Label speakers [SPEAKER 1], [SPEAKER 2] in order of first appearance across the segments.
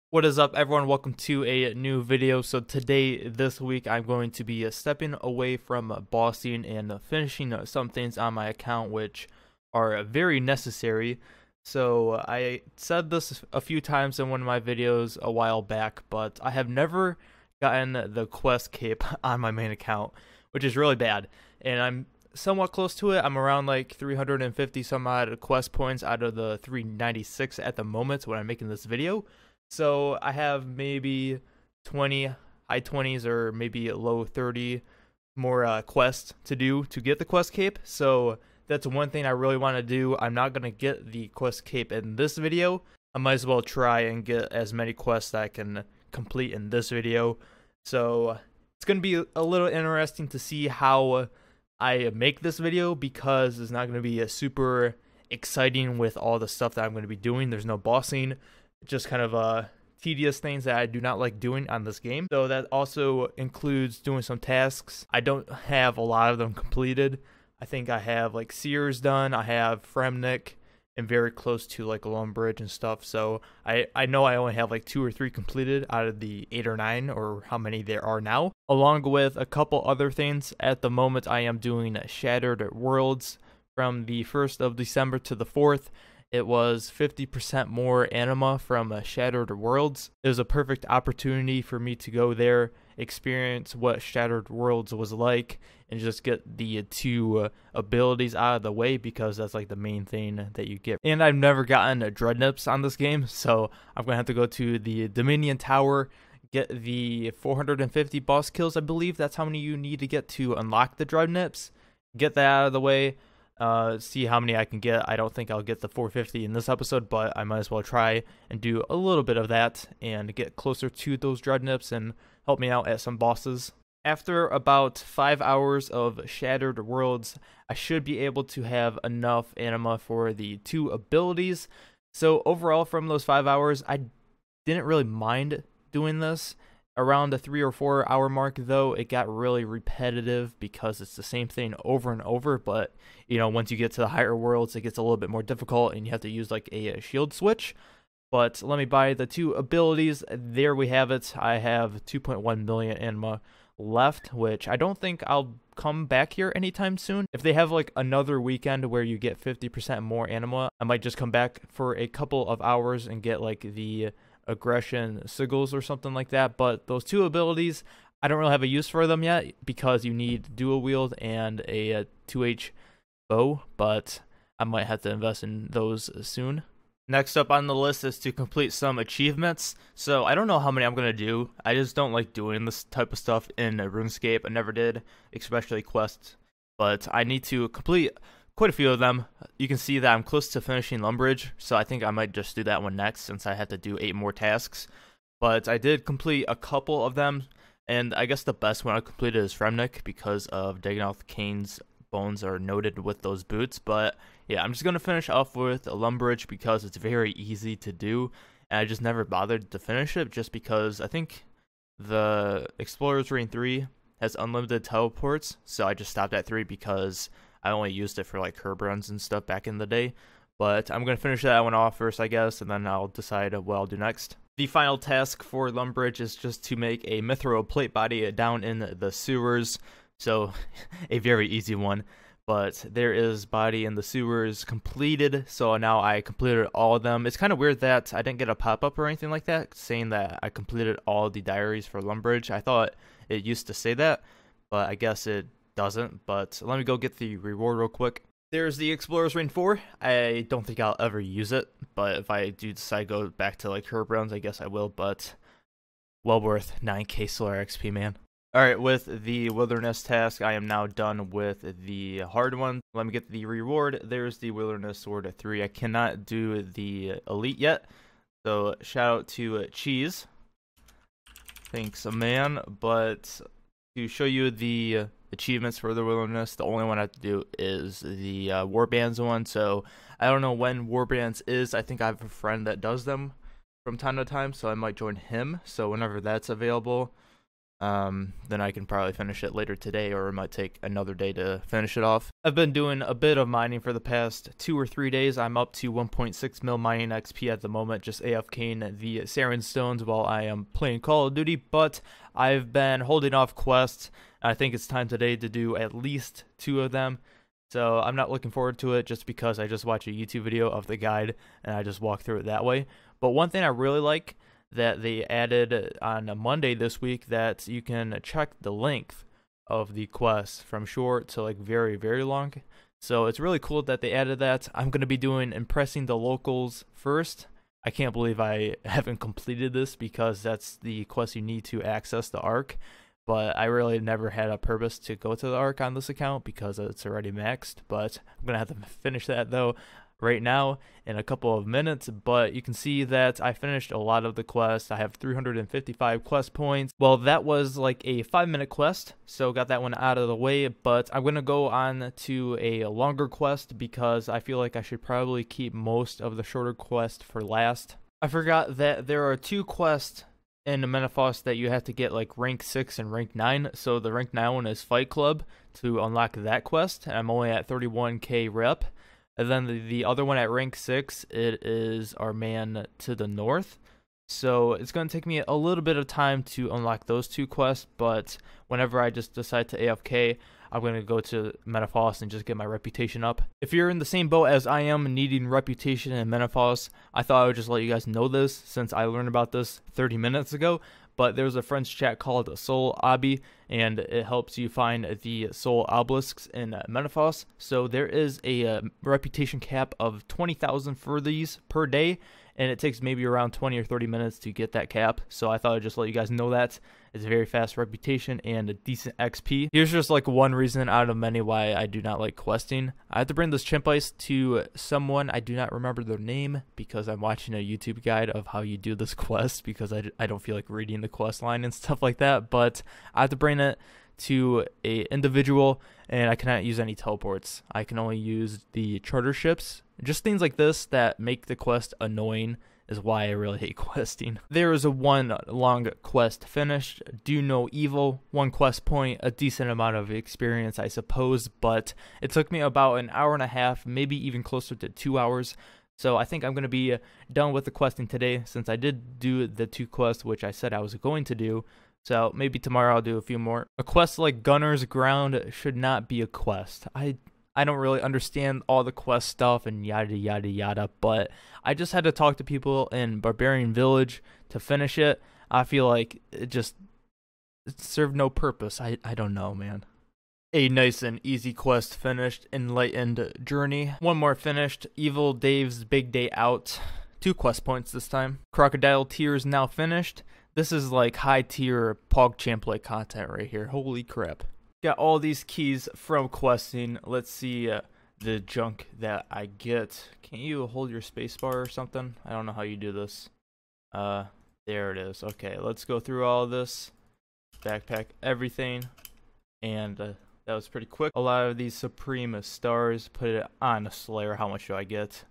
[SPEAKER 1] What is up, everyone? Welcome to a new video. So today, this week, I'm going to be stepping away from bossing and finishing some things on my account which are very necessary. So I said this a few times in one of my videos a while back, but I have never gotten the quest cape on my main account, which is really bad. And I'm somewhat close to it. I'm around like 350 some odd quest points out of the 396 at the moment when I'm making this video. So I have maybe 20, high 20s or maybe low 30 more quests to do to get the quest cape. So that's one thing I really want to do. I'm not going to get the quest cape in this video. I might as well try and get as many quests that I can complete in this video. So it's going to be a little interesting to see how I make this video, because it's not going to be a super exciting with all the stuff that I'm going to be doing. There's no bossing. Just kind of tedious things that I do not like doing on this game. So that also includes doing some tasks. I don't have a lot of them completed. I think I have like Sears done, I have Fremnik, and very close to like Lumbridge and stuff. So I know I only have like 2 or 3 completed out of the 8 or 9 or how many there are now, along with a couple other things. At the moment I am doing Shattered Worlds from the 1st of December to the 4th. It was 50% more anima from Shattered Worlds. It was a perfect opportunity for me to go there, experience what Shattered Worlds was like, and just get the 2 abilities out of the way, because that's like the main thing that you get. And I've never gotten Dreadnips on this game, so I'm going to have to go to the Dominion Tower, get the 450 boss kills. I believe that's how many you need to get to unlock the Dreadnips. Get that out of the way. See how many I can get. I don't think I'll get the 450 in this episode, but I might as well try and do a little bit of that and get closer to those Dreadnips and help me out at some bosses. After about 5 hours of Shattered Worlds, I should be able to have enough anima for the 2 abilities. So overall, from those 5 hours, I didn't really mind doing this. Around the 3 or 4 hour mark, though, it got really repetitive because it's the same thing over and over. But, you know, once you get to the higher worlds, it gets a little bit more difficult and you have to use like a shield switch. But let me buy the 2 abilities. There we have it. I have 2.1 million anima left, which I don't think I'll come back here anytime soon. If they have like another weekend where you get 50% more anima, I might just come back for a couple of hours and get like the aggression sigils or something like that. But those 2 abilities, I don't really have a use for them yet, because you need dual wield and a 2H bow, but I might have to invest in those soon. Next up on the list is to complete some achievements. So I don't know how many I'm going to do. I just don't like doing this type of stuff in RuneScape. I never did, especially quests. But I need to complete quite a few of them. You can see that I'm close to finishing Lumbridge, so I think I might just do that one next, since I had to do 8 more tasks. But I did complete a couple of them, and I guess the best one I completed is Fremnik, because of digging out Kane's bones are noted with those boots. But yeah, I'm just going to finish off with Lumbridge because it's very easy to do, and I just never bothered to finish it, just because I think the Explorer's Ring 3 has unlimited teleports, so I just stopped at 3 because I only used it for like herb runs and stuff back in the day. But I'm going to finish that one off first, I guess, and then I'll decide what I'll do next. The final task for Lumbridge is just to make a mithril plate body down in the sewers. So a very easy one. But there is body in the sewers completed, so now I completed all of them. It's kind of weird that I didn't get a pop-up or anything like that saying that I completed all the diaries for Lumbridge. I thought it used to say that, but I guess it doesn't. But let me go get the reward real quick. There's the Explorer's Ring 4. I don't think I'll ever use it, but if I do decide to go back to like herb rounds, I guess I will. But well worth 9k solar XP, man. Alright, with the wilderness task, I am now done with the hard one. Let me get the reward. There's the wilderness sword at 3. I cannot do the elite yet, so shout out to Cheese. Thanks, man. But to show you the achievements for the wilderness, the only one I have to do is the warbands one. So I don't know when warbands is. I think I have a friend that does them from time to time, so I might join him. So whenever that's available, then I can probably finish it later today, or it might take another day to finish it off. I've been doing a bit of mining for the past 2 or 3 days. I'm up to 1.6 mil mining XP at the moment, just AFKing the Sarin Stones while I am playing Call of Duty, but I've been holding off quests. I think it's time today to do at least 2 of them. So I'm not looking forward to it just because I just watched a YouTube video of the guide and I just walk through it that way. But one thing I really like that they added on a Monday this week, that you can check the length of the quest from short to like very, very long. So it's really cool that they added that. I'm going to be doing impressing the locals first. I can't believe I haven't completed this because that's the quest you need to access the Ark. But I really never had a purpose to go to the Ark on this account because it's already maxed. But I'm going to have to finish that though right now in a couple of minutes. But you can see that I finished a lot of the quests. I have 355 quest points. Well, that was like a 5-minute quest, so got that one out of the way. But I'm going to go on to a longer quest because I feel like I should probably keep most of the shorter quest for last. I forgot that there are 2 quests in Menafos that you have to get like rank 6 and rank 9. So the rank 9 one is Fight Club to unlock that quest. I'm only at 31k rep. And then the other one at rank 6, it is our man to the north. So it's going to take me a little bit of time to unlock those 2 quests, but whenever I just decide to AFK, I'm going to go to Menafos and just get my reputation up. If you're in the same boat as I am, needing reputation in Menafos, I thought I would just let you guys know this since I learned about this 30 minutes ago. But there's a friend's chat called Soul Obby, and it helps you find the soul obelisks in Menafos. So there is a reputation cap of 20,000 for these per day, and it takes maybe around 20 or 30 minutes to get that cap. So I thought I'd just let you guys know that. It's a very fast reputation and a decent XP. Here's just like one reason out of many why I do not like questing. I have to bring this chimp ice to someone. I do not remember their name because I'm watching a YouTube guide of how you do this quest because I don't feel like reading the quest line and stuff like that. But I have to bring it to a individual, and I cannot use any teleports. I can only use the charter ships. Just things like this that make the quest annoying is why I really hate questing. There is a 1 long quest finished. Do no evil, 1 quest point, a decent amount of experience, I suppose, but it took me about an hour and a half, maybe even closer to 2 hours. So I think I'm going to be done with the questing today since I did do the 2 quests which I said I was going to do. So maybe tomorrow I'll do a few more. A quest like Gunner's Ground should not be a quest. I don't really understand all the quest stuff and yada yada yada, but I just had to talk to people in Barbarian Village to finish it. I feel like it served no purpose. I don't know, man. A nice and easy quest finished. Enlightened Journey. 1 more finished. Evil Dave's Big Day Out. 2 quest points this time. Crocodile Tears now finished. This is like high tier PogChamp like content right here. Holy crap. Got all these keys from questing. Let's see the junk that I get. Can't you hold your spacebar or something? I don't know how you do this. There it is. Okay, let's go through all of this. Backpack everything. And that was pretty quick. A lot of these Supreme Stars. Put it on a Slayer. How much do I get?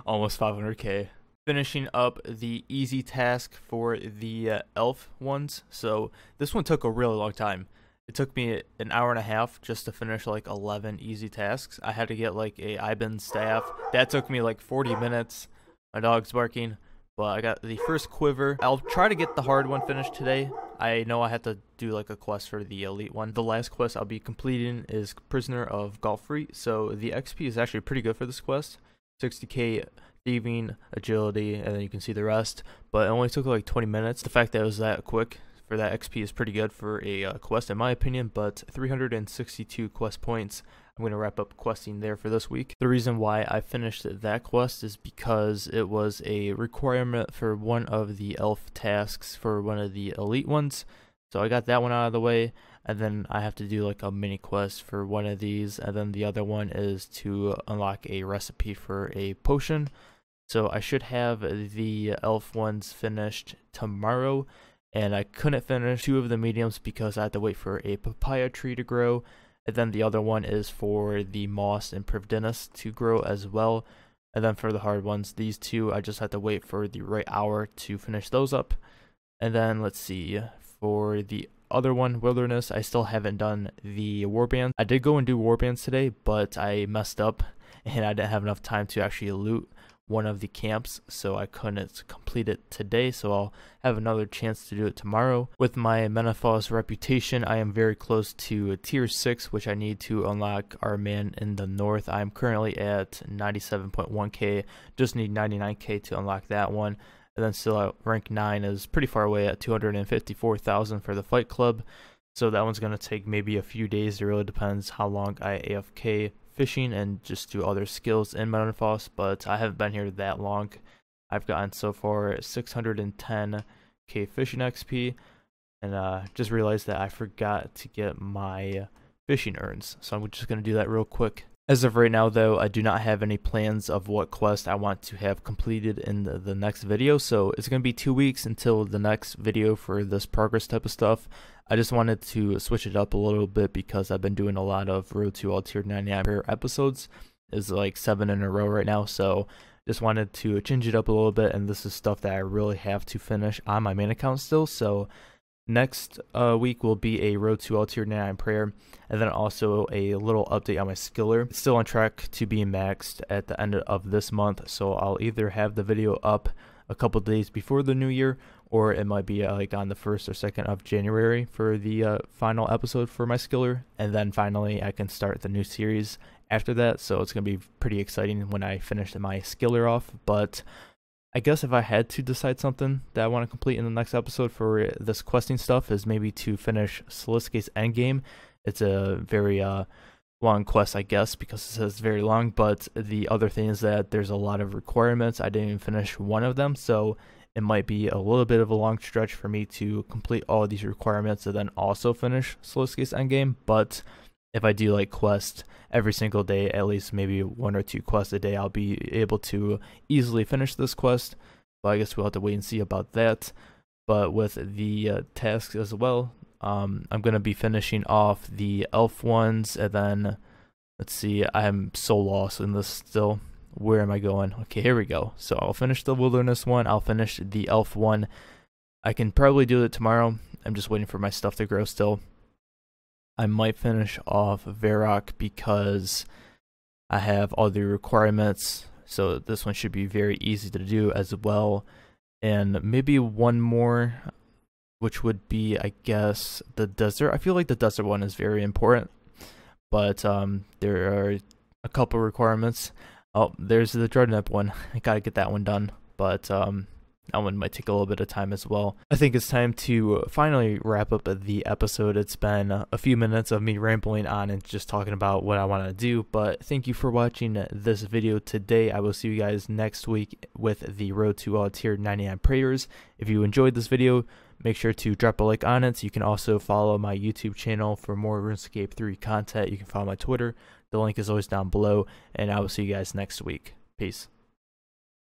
[SPEAKER 1] Almost 500k. Finishing up the easy task for the elf ones. So this one took a really long time. It took me an hour and a half just to finish like 11 easy tasks. I had to get like a Iban staff. That took me like 40 minutes. My dog's barking. But I got the first quiver. I'll try to get the hard one finished today. I know I have to do like a quest for the elite one. The last quest I'll be completing is Prisoner of Galfrey. So the XP is actually pretty good for this quest. 60k thieving, agility, and then you can see the rest. But it only took like 20 minutes. The fact that it was that quick for that XP is pretty good for a quest in my opinion, but 362 quest points. I'm going to wrap up questing there for this week. The reason why I finished that quest is because it was a requirement for one of the elf tasks for one of the elite ones. So I got that one out of the way, and then I have to do like a mini quest for one of these, and then the other one is to unlock a recipe for a potion. So I should have the elf ones finished tomorrow. And I couldn't finish 2 of the mediums because I had to wait for a papaya tree to grow. And then the other one is for the moss and Privdinus to grow as well. And then for the hard ones, these 2, I just had to wait for the right hour to finish those up. And then let's see, for the other one, Wilderness, I still haven't done the warbands. I did go and do warbands today, but I messed up and I didn't have enough time to actually loot one of the camps, so I couldn't complete it today, so I'll have another chance to do it tomorrow. With my Menethos reputation, I am very close to tier 6, which I need to unlock our man in the north. I am currently at 97.1k, just need 99k to unlock that one. And then still at rank 9 is pretty far away at 254,000 for the fight club, so that one's going to take maybe a few days. It really depends how long I AFK fishing and just do other skills in Menethos, but I haven't been here that long. I've gotten so far 610k fishing XP, and just realized that I forgot to get my fishing urns, so I'm just going to do that real quick. As of right now though, I do not have any plans of what quest I want to have completed in the next video, so it's going to be 2 weeks until the next video for this progress type of stuff. I just wanted to switch it up a little bit because I've been doing a lot of Road to All Tier 99 prayer episodes. It's like 7 in a row right now, so just wanted to change it up a little bit, and this is stuff that I really have to finish on my main account still. So next week will be a Road to All Tier 99 prayer, and then also a little update on my skiller. It's still on track to be maxed at the end of this month, so I'll either have the video up a couple days before the new year, or it might be like on the 1st or 2nd of January for the final episode for my skiller, and then finally I can start the new series after that. So it's going to be pretty exciting when I finish my skiller off. But I guess if I had to decide something that I want to complete in the next episode for this questing stuff is maybe to finish Solstice's endgame. It's a very long quest, I guess, because it says very long, but the other thing is that there's a lot of requirements. I didn't even finish one of them, so it might be a little bit of a long stretch for me to complete all of these requirements and then also finish Solstice's endgame. But if I do like quest every single day, at least maybe 1 or 2 quests a day, I'll be able to easily finish this quest. But I guess we'll have to wait and see about that. But with the tasks as well, I'm going to be finishing off the elf ones, and then, let's see, I'm so lost in this still. Where am I going? Okay, here we go. So I'll finish the wilderness one, I'll finish the elf one. I can probably do it tomorrow. I'm just waiting for my stuff to grow still. I might finish off Varrock because I have all the requirements, so this one should be very easy to do as well. And maybe one more, which would be, I guess, the desert. I feel like the desert one is very important, but there are a couple requirements. Oh, there's the Dreadnought one. I gotta get that one done, but that one might take a little bit of time as well. I think it's time to finally wrap up the episode. It's been a few minutes of me rambling on and just talking about what I want to do, but thank you for watching this video today. I will see you guys next week with the Road to All Tier 99 prayers. If you enjoyed this video, make sure to drop a like on it. You can also follow my YouTube channel for more RuneScape 3 content. You can follow my Twitter. The link is always down below, and I will see you guys next week. Peace.